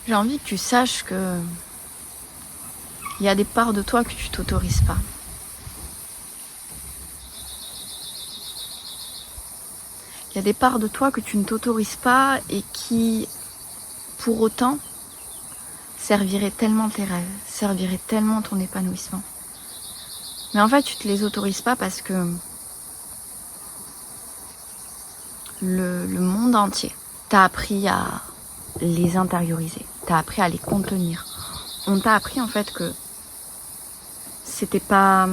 J'ai envie que tu saches que il y a des parts de toi que tu t'autorises pas. Il y a des parts de toi que tu ne t'autorises pas et qui, pour autant, serviraient tellement tes rêves, serviraient tellement ton épanouissement. Mais en fait, tu te les autorises pas parce que le monde entier t'a appris à les intérioriser, t'a appris à les contenir. On t'a appris en fait que c'était pas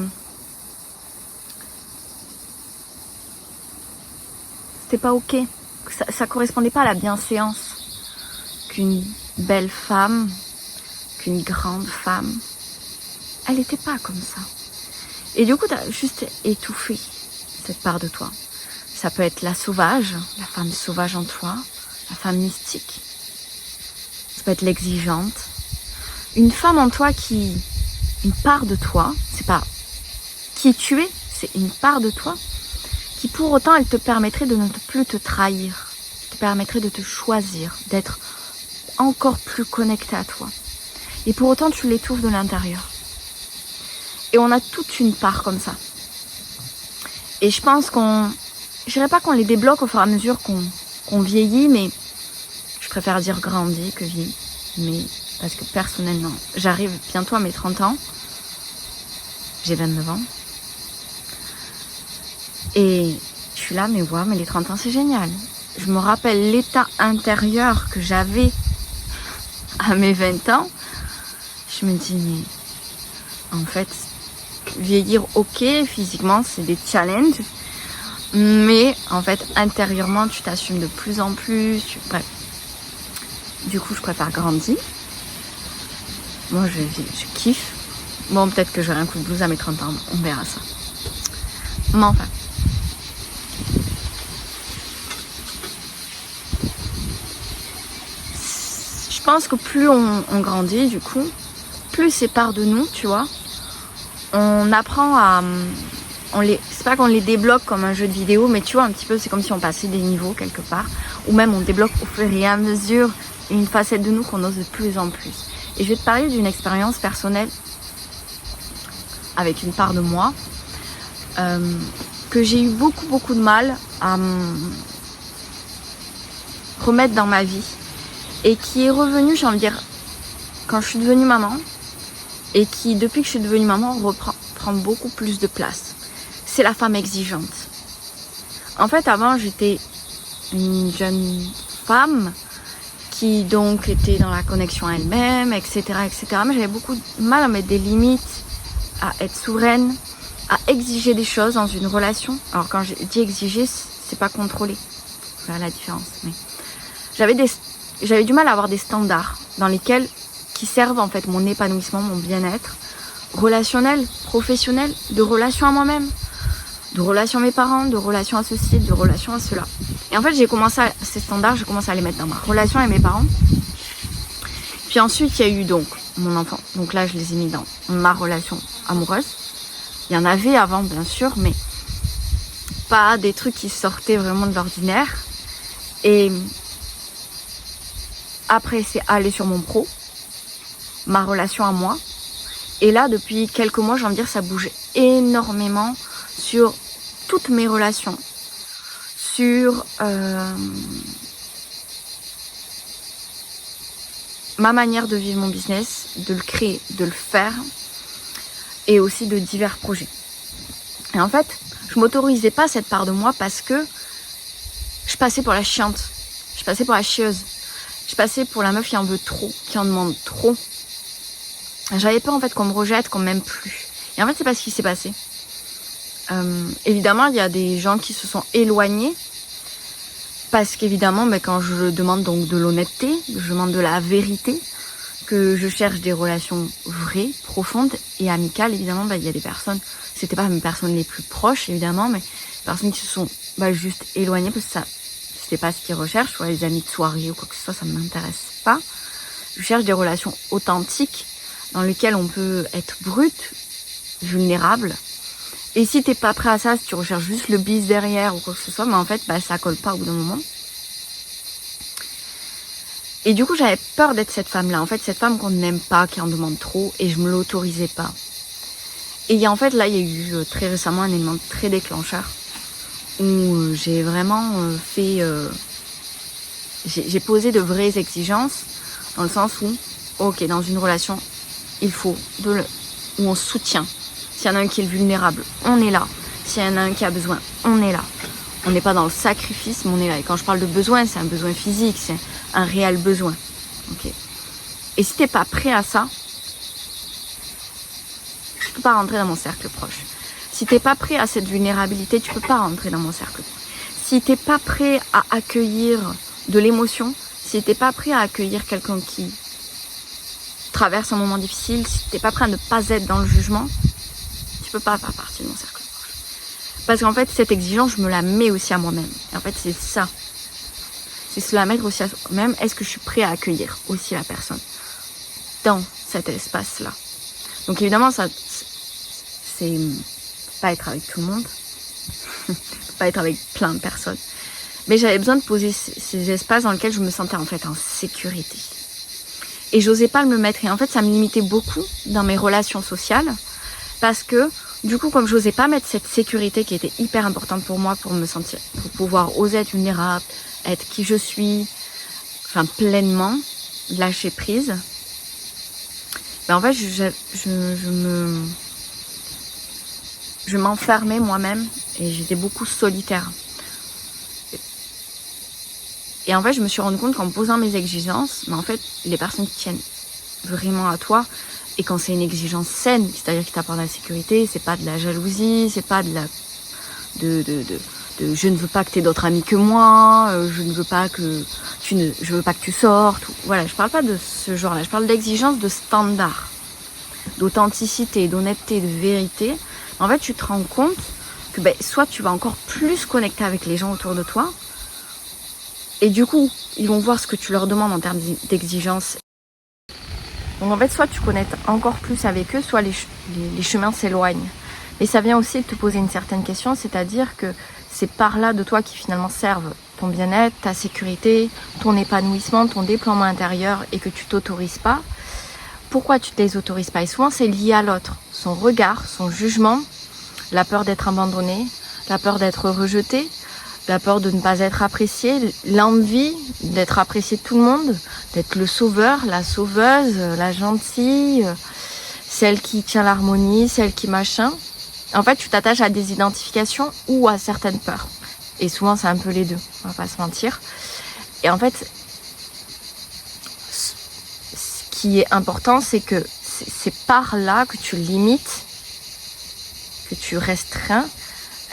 ok, que ça correspondait pas à la bienséance qu'une belle femme, qu'une grande femme, elle n'était pas comme ça. Et du coup, t'as juste étouffé cette part de toi. Ça peut être la sauvage, la femme sauvage en toi, la femme mystique. Ça peut être l'exigeante. Une femme en toi une part de toi, c'est pas qui tu es, c'est une part de toi qui pour autant elle te permettrait de ne plus te trahir, te permettrait de te choisir, d'être encore plus connecté à toi. Et pour autant tu l'étouffes de l'intérieur. Et on a toute une part comme ça. Et je pense je dirais pas qu'on les débloque au fur et à mesure qu'on vieillit, mais je préfère dire grandit que vieillit. Mais parce que personnellement, j'arrive bientôt à mes 30 ans. J'ai 29 ans. Et je suis là, mais ouais, mais les 30 ans, c'est génial. Je me rappelle l'état intérieur que j'avais à mes 20 ans. Je me dis, mais en fait, vieillir, ok, physiquement, c'est des challenges. Mais en fait, intérieurement, tu t'assumes de plus en plus. Bref. Du coup, je préfère grandir. Moi, je kiffe. Bon, peut-être que j'aurai un coup de blues à mes 30 ans. On verra ça. Mais enfin. Je pense que plus on grandit, du coup, plus c'est part de nous, tu vois. On apprend à... c'est pas qu'on les débloque comme un jeu de vidéo, mais tu vois, un petit peu, c'est comme si on passait des niveaux quelque part. Ou même on débloque au fur et à mesure une facette de nous qu'on ose de plus en plus. Et je vais te parler d'une expérience personnelle avec une part de moi que j'ai eu beaucoup de mal à remettre dans ma vie et qui est revenue, j'ai envie de dire, quand je suis devenue maman et qui, depuis que je suis devenue maman, prend beaucoup plus de place. C'est la femme exigeante. En fait, avant, j'étais une jeune femme qui donc était dans la connexion à elle-même, etc. Mais j'avais beaucoup de mal à mettre des limites, à être souveraine, à exiger des choses dans une relation. Alors quand je dis exiger, c'est pas contrôler. Faire la différence. Mais j'avais du mal à avoir des standards dans lesquels qui servent en fait mon épanouissement, mon bien-être relationnel, professionnel, de relation à moi-même, de relation à mes parents, de relation à ceci, de relation à cela. Et en fait, ces standards, j'ai commencé à les mettre dans ma relation avec mes parents. Puis ensuite, il y a eu donc mon enfant. Donc là, je les ai mis dans ma relation amoureuse. Il y en avait avant, bien sûr, mais pas des trucs qui sortaient vraiment de l'ordinaire. Et après, c'est aller sur mon pro, ma relation à moi. Et là, depuis quelques mois, j'ai envie de dire, ça bouge énormément sur toutes mes relations, sur ma manière de vivre mon business, de le créer, de le faire, et aussi de divers projets. Et en fait, je m'autorisais pas cette part de moi parce que je passais pour la chiante, je passais pour la chieuse, je passais pour la meuf qui en veut trop, qui en demande trop. J'avais peur en fait qu'on me rejette, qu'on m'aime plus. Et en fait, c'est pas ce qui s'est passé. Évidemment, il y a des gens qui se sont éloignés parce qu'évidemment, quand je demande donc de l'honnêteté, je demande de la vérité, que je cherche des relations vraies, profondes et amicales, évidemment, il y a des personnes, c'était pas mes personnes les plus proches, évidemment, mais des personnes qui se sont juste éloignées parce que ça, c'était pas ce qu'ils recherchent, soit les amis de soirée ou quoi que ce soit, ça m'intéresse pas. Je cherche des relations authentiques dans lesquelles on peut être brut, vulnérable. Et si t'es pas prêt à ça, si tu recherches juste le bis derrière ou quoi que ce soit, mais en fait, ça colle pas au bout d'un moment. Et du coup, j'avais peur d'être cette femme-là. En fait, cette femme qu'on n'aime pas, qui en demande trop, et je me l'autorisais pas. Et en fait, là, il y a eu très récemment un élément très déclencheur où j'ai vraiment j'ai posé de vraies exigences dans le sens où, ok, dans une relation, il faut où on soutient. S'il y en a un qui est vulnérable, on est là. S'il y en a un qui a besoin, on est là. On n'est pas dans le sacrifice, mais on est là. Et quand je parle de besoin, c'est un besoin physique, c'est un réel besoin. Okay. Et si t'es pas prêt à ça, tu peux pas rentrer dans mon cercle proche. Si t'es pas prêt à cette vulnérabilité, tu peux pas rentrer dans mon cercle proche. Si t'es pas prêt à accueillir de l'émotion, si t'es pas prêt à accueillir quelqu'un qui traverse un moment difficile, si t'es pas prêt à ne pas être dans le jugement, tu peux pas faire partie de mon cercle proche. Parce qu'en fait, cette exigence, je me la mets aussi à moi-même. Et en fait, c'est ça. C'est se la mettre aussi à soi-même. Est-ce que je suis prêt à accueillir aussi la personne dans cet espace-là? Donc évidemment, ça, c'est pas être avec tout le monde, pas être avec plein de personnes. Mais j'avais besoin de poser ces espaces dans lesquels je me sentais en fait en sécurité. Et j'osais pas me mettre. Et en fait, ça me limitait beaucoup dans mes relations sociales. Parce que, du coup, comme j'osais pas mettre cette sécurité qui était hyper importante pour moi, pour me sentir, pour pouvoir oser être vulnérable, être qui je suis, enfin pleinement, lâcher prise. Ben en fait, je m'enfermais moi-même et j'étais beaucoup solitaire. Et en fait, je me suis rendu compte qu'en me posant mes exigences, ben en fait, les personnes qui tiennent vraiment à toi, et quand c'est une exigence saine, c'est-à-dire qui t'apporte la sécurité, c'est pas de la jalousie, c'est pas de la je ne veux pas que tu aies d'autres amis que moi, je ne veux pas que je veux pas que tu sortes. Voilà, je parle pas de ce genre-là, je parle d'exigence de standard, d'authenticité, d'honnêteté, de vérité. En fait, tu te rends compte que soit tu vas encore plus connecter avec les gens autour de toi, et du coup, ils vont voir ce que tu leur demandes en termes d'exigence. Donc en fait, soit tu connectes encore plus avec eux, soit les chemins s'éloignent. Et ça vient aussi de te poser une certaine question, c'est-à-dire que c'est par là de toi qui finalement servent ton bien-être, ta sécurité, ton épanouissement, ton déploiement intérieur et que tu t'autorises pas. Pourquoi tu te les autorises pas? Et souvent c'est lié à l'autre, son regard, son jugement, la peur d'être abandonné, la peur d'être rejeté, la peur de ne pas être apprécié, l'envie d'être apprécié de tout le monde, d'être le sauveur, la sauveuse, la gentille, celle qui tient l'harmonie, celle qui machin. En fait, tu t'attaches à des identifications ou à certaines peurs. Et souvent, c'est un peu les deux, on va pas se mentir. Et en fait, ce qui est important, c'est que c'est par là que tu limites, que tu restreins,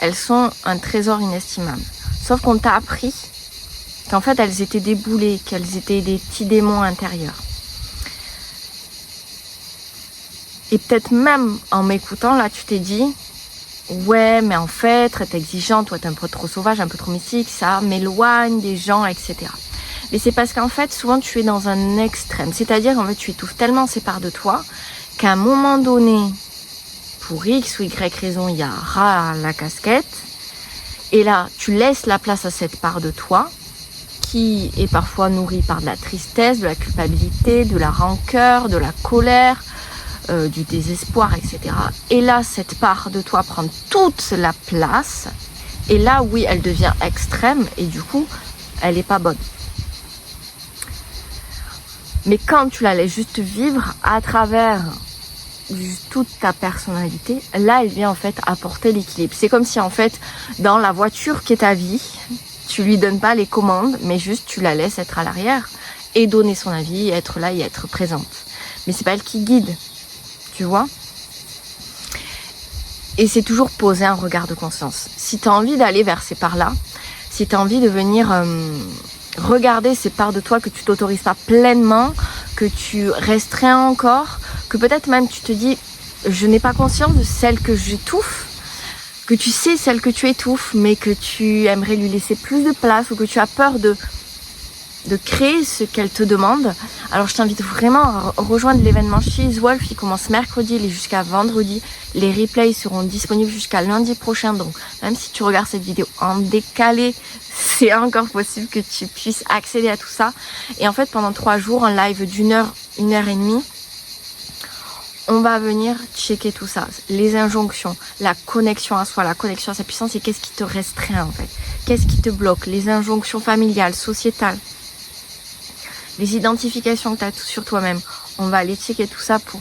elles sont un trésor inestimable. Sauf qu'on t'a appris qu'en fait, elles étaient déboulées, qu'elles étaient des petits démons intérieurs. Et peut-être même en m'écoutant, là, tu t'es dit... Ouais, mais en fait, être exigeant, toi t'es un peu trop sauvage, un peu trop mystique, ça m'éloigne des gens, etc. Mais c'est parce qu'en fait, souvent tu es dans un extrême. C'est-à-dire qu'en fait, tu étouffes tellement ces parts de toi qu'à un moment donné, pour X ou Y raison, il y a ras à la casquette. Et là, tu laisses la place à cette part de toi qui est parfois nourrie par de la tristesse, de la culpabilité, de la rancœur, de la colère, du désespoir, etc. Et là, cette part de toi prend toute la place. Et là, oui, elle devient extrême et du coup, elle n'est pas bonne. Mais quand tu la laisses juste vivre à travers toute ta personnalité, là, elle vient en fait apporter l'équilibre. C'est comme si en fait, dans la voiture qui est ta vie, tu lui donnes pas les commandes, mais juste tu la laisses être à l'arrière et donner son avis, être là et être présente. Mais c'est pas elle qui guide. Tu vois? Et c'est toujours poser un regard de conscience. Si tu as envie d'aller vers ces parts-là, si tu as envie de venir regarder ces parts de toi que tu t'autorises pas pleinement, que tu restreins encore, que peut-être même tu te dis je n'ai pas conscience de celle que j'étouffe, que tu sais celle que tu étouffes, mais que tu aimerais lui laisser plus de place ou que tu as peur de de créer ce qu'elle te demande. Alors je t'invite vraiment à rejoindre l'événement She is Wolf. Il commence mercredi, il est jusqu'à vendredi. Les replays seront disponibles jusqu'à lundi prochain. Donc même si tu regardes cette vidéo en décalé, c'est encore possible que tu puisses accéder à tout ça. Et en fait pendant 3 jours, en live d'1 heure, 1 heure et demie, on va venir checker tout ça. Les injonctions, la connexion à soi, la connexion à sa puissance et qu'est-ce qui te restreint en fait. Qu'est-ce qui te bloque, les injonctions familiales, sociétales, les identifications que tu as sur toi-même. On va aller checker tout ça pour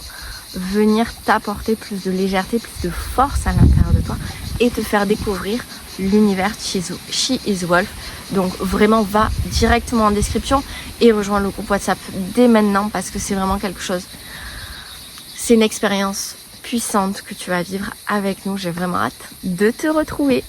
venir t'apporter plus de légèreté, plus de force à l'intérieur de toi et te faire découvrir l'univers She is Wolf. Donc vraiment va directement en description et rejoins le groupe WhatsApp dès maintenant parce que c'est vraiment quelque chose. C'est une expérience puissante que tu vas vivre avec nous. J'ai vraiment hâte de te retrouver.